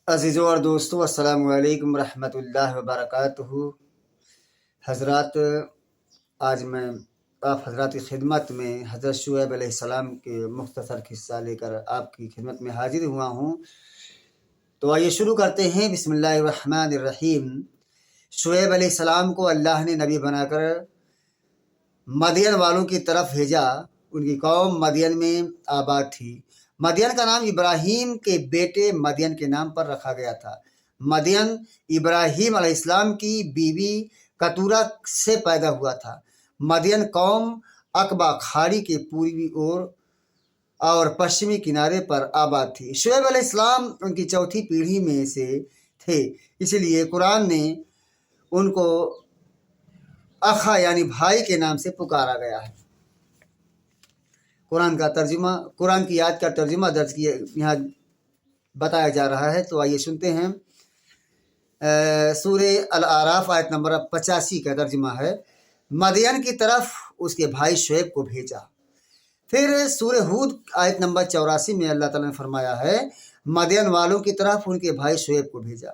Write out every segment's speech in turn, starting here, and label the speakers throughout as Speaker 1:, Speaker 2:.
Speaker 1: عزیزوں اور دوستوں، السلام علیکم ورحمۃ اللہ وبرکاتہ۔ حضرات، آج میں آپ حضرات کی خدمت میں حضرت شعیب علیہ السلام کے مختصر قصہ لے کر آپ کی خدمت میں حاضر ہوا ہوں۔ تو آئیے شروع کرتے ہیں۔ بسم اللہ الرحمن الرحیم۔ شعیب علیہ السلام کو اللہ نے نبی بنا کر مدین والوں کی طرف بھیجا۔ ان کی قوم مدین میں آباد تھی۔ مدین کا نام ابراہیم کے بیٹے مدین کے نام پر رکھا گیا تھا۔ مدین ابراہیم علیہ السلام کی بیوی کتورہ سے پیدا ہوا تھا۔ مدین قوم عقبہ کھاڑی کے پوروی اور پشچمی کنارے پر آباد تھی۔ شعیب علیہ السلام ان کی چوتھی پیڑھی میں سے تھے، اس لیے قرآن نے ان کو اخا یعنی بھائی کے نام سے پکارا گیا ہے۔ قرآن کی آیت کا ترجمہ درج کیا یہاں بتایا جا رہا ہے، تو آئیے سنتے ہیں۔ سورہ الاعراف آیت نمبر 85 کا ترجمہ ہے، مدین کی طرف اس کے بھائی شعیب کو بھیجا۔ پھر سورہ ہود آیت نمبر 84 میں اللہ تعالیٰ نے فرمایا ہے، مدین والوں کی طرف ان کے بھائی شعیب کو بھیجا۔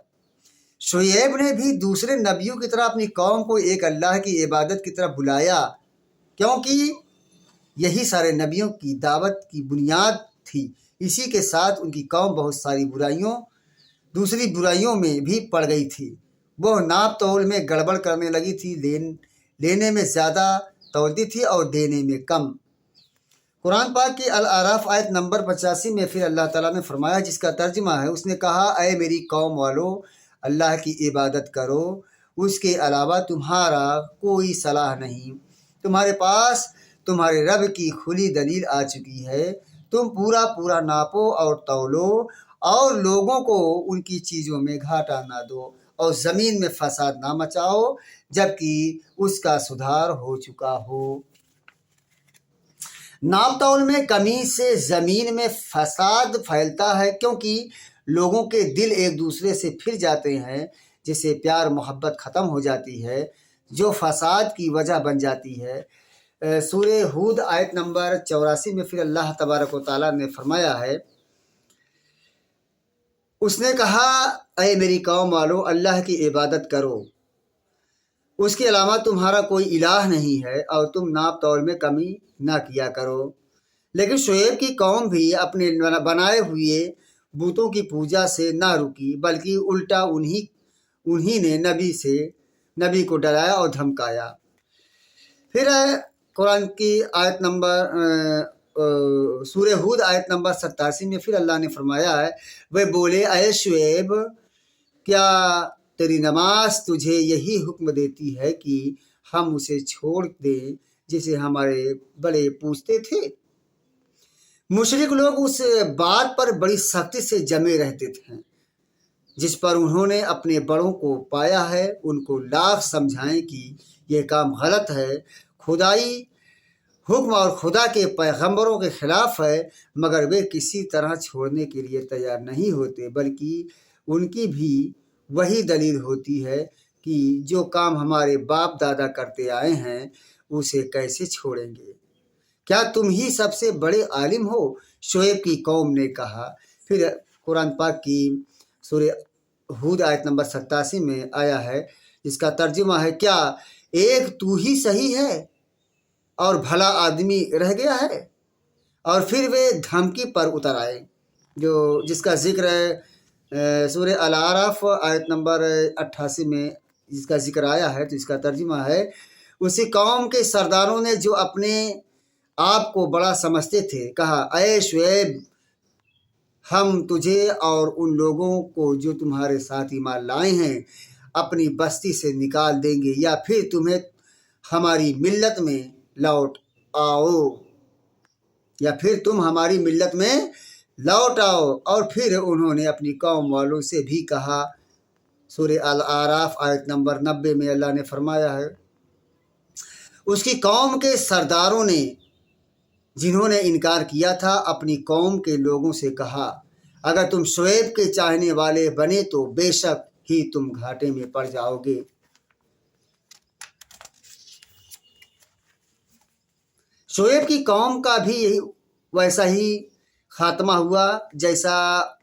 Speaker 1: شعیب نے بھی دوسرے نبیوں کی طرح اپنی قوم کو ایک اللہ کی عبادت کی طرف بلایا، کیونکہ یہی سارے نبیوں کی دعوت کی بنیاد تھی۔ اسی کے ساتھ ان کی قوم بہت ساری دوسری برائیوں میں بھی پڑ گئی تھی۔ وہ ناپ تول میں گڑبڑ کرنے لگی تھی، لینے میں زیادہ تولتی تھی اور دینے میں کم۔ قرآن پاک کی الاعراف آیت نمبر 85 میں پھر اللہ تعالیٰ نے فرمایا، جس کا ترجمہ ہے، اس نے کہا، اے میری قوم والو، اللہ کی عبادت کرو، اس کے علاوہ تمہارا کوئی صلاح نہیں۔ تمہارے پاس تمہارے رب کی کھلی دلیل آ چکی ہے۔ تم پورا ناپو اور تولو، اور لوگوں کو ان کی چیزوں میں گھاٹا نہ دو، اور زمین میں فساد نہ مچاؤ جبکہ اس کا سدھار ہو چکا ہو۔ ناپ تول میں کمی سے زمین میں فساد پھیلتا ہے، کیونکہ لوگوں کے دل ایک دوسرے سے پھر جاتے ہیں، جس سے پیار محبت ختم ہو جاتی ہے، جو فساد کی وجہ بن جاتی ہے۔ سورہ ہود آیت نمبر 84 میں پھر اللہ تبارک و تعالیٰ نے فرمایا ہے، اس نے کہا، اے میری قوم والو، اللہ کی عبادت کرو، اس کے علاوہ تمہارا کوئی الہ نہیں ہے، اور تم ناپ تول میں کمی نہ کیا کرو۔ لیکن شعیب کی قوم بھی اپنے بنائے ہوئے بتوں کی پوجا سے نہ رکی، بلکہ الٹا انہی نے نبی کو ڈرایا اور دھمکایا۔ پھر قرآن کی آیت نمبر سورہ ہود آیت نمبر 87 میں پھر اللہ نے فرمایا ہے، وہ بولے، اے شعیب، کیا تیری نماز تجھے یہی حکم دیتی ہے کہ ہم اسے چھوڑ دیں جسے ہمارے بڑے پوجتے تھے؟ مشرک لوگ اس بات پر بڑی سختی سے جمے رہتے تھے جس پر انہوں نے اپنے بڑوں کو پایا ہے۔ ان کو لاکھ سمجھائیں کہ یہ کام غلط ہے، خدائی حکم اور خدا کے پیغمبروں کے خلاف ہے، مگر وہ کسی طرح چھوڑنے کے لیے تیار نہیں ہوتے، بلکہ ان کی بھی وہی دلیل ہوتی ہے کہ جو کام ہمارے باپ دادا کرتے آئے ہیں اسے کیسے چھوڑیں گے؟ کیا تم ہی سب سے بڑے عالم ہو؟ شعیب کی قوم نے کہا۔ پھر قرآن پاک کی سورہ ہود آیت نمبر 87 میں آیا ہے، جس کا ترجمہ ہے، کیا ایک تو ہی صحیح ہے اور بھلا آدمی رہ گیا ہے؟ اور پھر وہ دھمکی پر اتر آئے، جس کا ذکر ہے سورہ الاعراف آیت نمبر 88 میں جس کا ذکر آیا ہے، تو اس کا ترجمہ ہے، اسی قوم کے سرداروں نے جو اپنے آپ کو بڑا سمجھتے تھے کہا، اے شعیب، ہم تجھے اور ان لوگوں کو جو تمہارے ساتھ ایمان لائے ہیں اپنی بستی سے نکال دیں گے، یا پھر تمہیں ہماری ملت میں لوٹ آؤ۔ اور پھر انہوں نے اپنی قوم والوں سے بھی کہا۔ سورہ الاعراف آیت نمبر 90 میں اللہ نے فرمایا ہے، اس کی قوم کے سرداروں نے جنہوں نے انکار کیا تھا اپنی قوم کے لوگوں سے کہا، اگر تم شعیب کے چاہنے والے بنے تو بے شک ہی تم گھاٹے میں پڑ جاؤ گے۔ شعیب کی قوم کا بھی ویسا ہی خاتمہ ہوا جیسا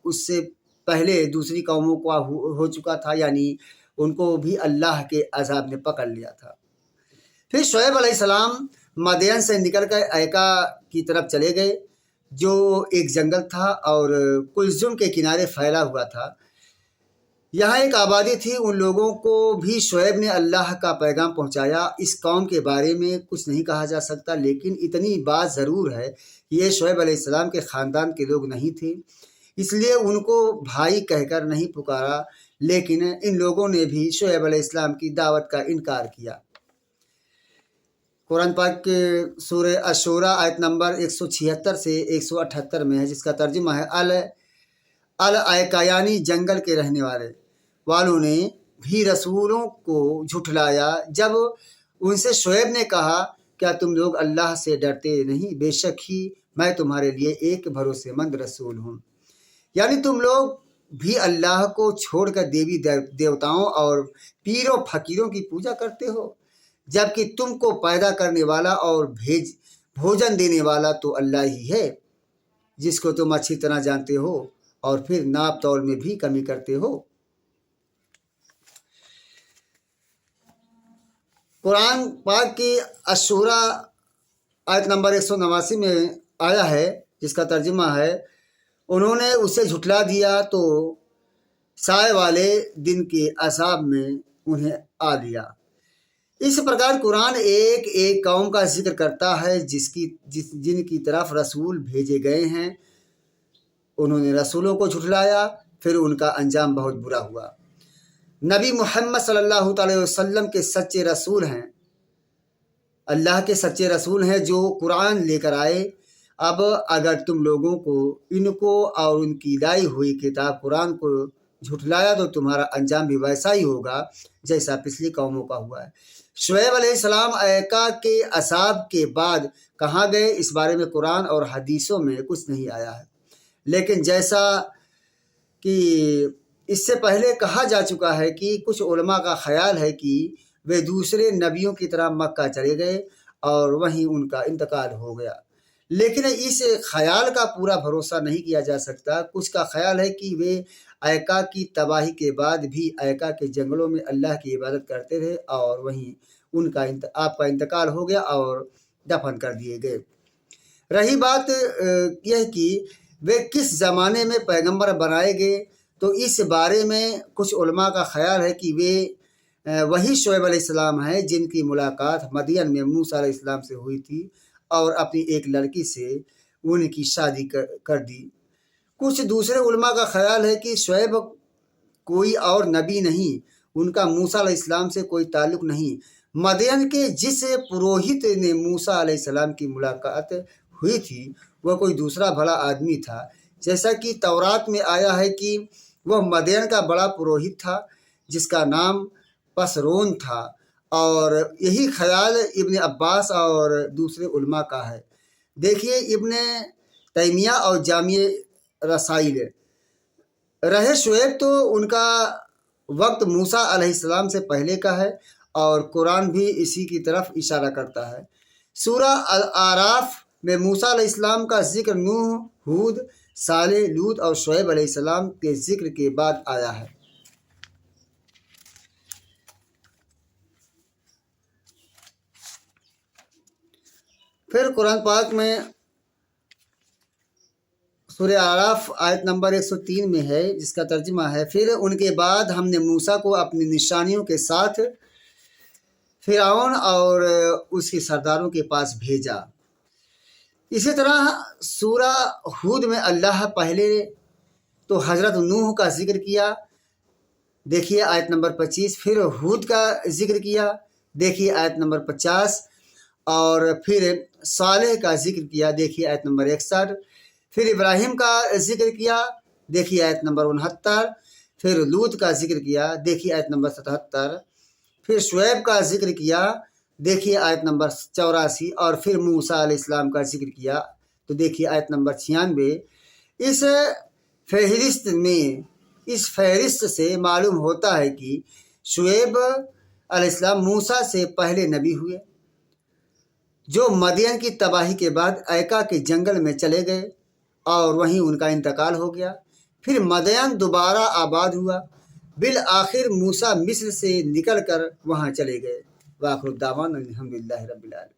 Speaker 1: اس سے पहले दूसरी कौमों का हो चुका था, यानी उनको भी अल्लाह के अजाब ने पकड़ लिया था। फिर शुएब अलैहिस्सलाम मदयन से निकल कर ऐका की तरफ चले गए, जो एक जंगल था और कुलजुम के किनारे फैला हुआ था। यहाँ एक आबादी थी, उन लोगों को भी शुएब ने अल्लाह का पैगाम पहुँचाया। इस कौम के बारे में कुछ नहीं कहा जा सकता, लेकिन इतनी बात ज़रूर है कि ये शुएब अलैहिस्सलाम के ख़ानदान के लोग नहीं थे, इसलिए उनको भाई कहकर नहीं पुकारा। लेकिन इन लोगों ने भी शुएब अलैहिस्सलाम की दावत का इनकार किया। कुरान पाक के सूरह अशूरा आयत नंबर 176 से 178 में है, जिसका तर्जुमा है अल ऐका यानी जंगल के रहने वालों ने भी रसूलों को झुठलाया जब उनसे शुएब ने कहा, क्या तुम लोग अल्लाह से डरते नहीं? बेशक ही मैं तुम्हारे लिए एक भरोसेमंद रसूल हूँ। यानी तुम लोग भी अल्लाह को छोड़कर देवी देवताओं और पीरों फकीरों की पूजा करते हो, जबकि तुमको पैदा करने वाला और भोजन देने वाला तो अल्लाह ही है, जिसको तुम अच्छी तरह जानते हो, और फिर नाप तौल में भी कमी करते हो। कुरान पाक की अशूरा आयत नंबर 189 में आया है, जिसका तर्जुमा है, उन्होंने उसे झुठला दिया तो साए वाले दिन के अज़ाब में उन्हें आ लिया। इस प्रकार कुरान एक एक कौम का जिक्र करता है जिनकी तरफ रसूल भेजे गए हैं। उन्होंने रसूलों को झुठलाया, फिर उनका अंजाम बहुत बुरा हुआ। नबी मोहम्मद सल्लल्लाहु अलैहि वसल्लम के सच्चे रसूल हैं, अल्लाह के सच्चे रसूल हैं जो कुरान लेकर आए। अब अगर तुम लोगों को इनको और उनकी लाई हुई किताब कुरान को झुठलाया तो तुम्हारा अंजाम भी वैसा ही होगा जैसा पिछली कौमों का हुआ है। शुएब अलैहिस्सलाम ऐका के असाब के बाद कहाँ गए, इस बारे में कुरान और हदीसों में कुछ नहीं आया है, लेकिन जैसा कि इससे पहले कहा जा चुका है कि कुछ उलमा का ख्याल है कि वे दूसरे नबियों की तरह मक्का चले गए और वहीं उनका इंतकाल हो गया। लेकिन इस ख्याल का पूरा भरोसा नहीं किया जा सकता। कुछ का ख्याल है कि वे ऐका की तबाही के बाद भी ऐका के जंगलों में अल्लाह की इबादत करते रहे और वहीं उनका आपका इंतकाल हो गया और दफन कर दिए गए। रही बात यह कि वे किस ज़माने में पैगंबर बनाए गए, तो इस बारे में कुछ उलमा का ख्याल है कि वे वही शुएब अलैहिस्सलाम हैं जिनकी मुलाकात मदियन में मूसा अलैहिस्सलाम से हुई थी और अपनी एक लड़की से उनकी शादी कर दी। कुछ दूसरे उलमा का ख्याल है कि शुएब कोई और नबी नहीं, उनका मूसा अलैहिस्सलाम से कोई ताल्लुक़ नहीं। मदियन के जिस पुरोहित ने मूसा अलैहिस्सलाम की मुलाकात हुई थी वह कोई दूसरा भला आदमी था, जैसा कि तौरात में आया है कि वह मदियन का बड़ा पुरोहित था जिसका नाम पसरोन था। और यही ख्याल इब्न अब्बास और दूसरे उलमा का है। देखिए इब्न तैमिया और जामिया रसाइल रहे शुएब तो उनका वक्त मूसा अलैहिस्सलाम से पहले का है और कुरान भी इसी की तरफ इशारा करता है। सूरा अल आराफ में मूसा अलैहिस्सलाम का जिक्र नूह, हूद, सालेह, लूत और शुएब अलैहिस्सलाम के जिक्र के बाद आया है। फिर कुरान पाक में सूरह आराफ आयत नंबर 103 में है, जिसका तर्जुमा है, फिर उनके बाद हमने मूसा को अपनी निशानियों के साथ फिरौन और उसके सरदारों के पास भेजा। इसी तरह सूरा हूद में अल्लाह पहले तो हज़रत नूह का जिक्र किया, देखिए आयत नंबर 25, फिर हूद का जिक्र किया, देखिए आयत नंबर 50, और फिर सालेह का जिक्र किया, देखिए आयत नंबर 61, फिर इब्राहिम का जिक्र किया, देखिए आयत नंबर 69, फिर लूत का जिक्र किया, देखिए आयत नंबर 77, फिर शुएब का जिक्र किया, देखिए आयत नंबर 84, और फिर मूसा अलैहिस्सलाम का जिक्र किया, तो देखिए आयत नंबर 96। इस फहरिस्त से मालूम होता है कि शुएब अलैहिस्सलाम मूसा से पहले नबी हुए, जो मदियन की तबाही के बाद ऐका के जंगल में चले गए और वहीं उनका इंतकाल हो गया। پھر مدین دوبارہ آباد ہوا، بالآخر موسیٰ مصر سے نکل کر وہاں چلے گئے۔ وآخر الدعوانا الحمدللہ رب العالمین۔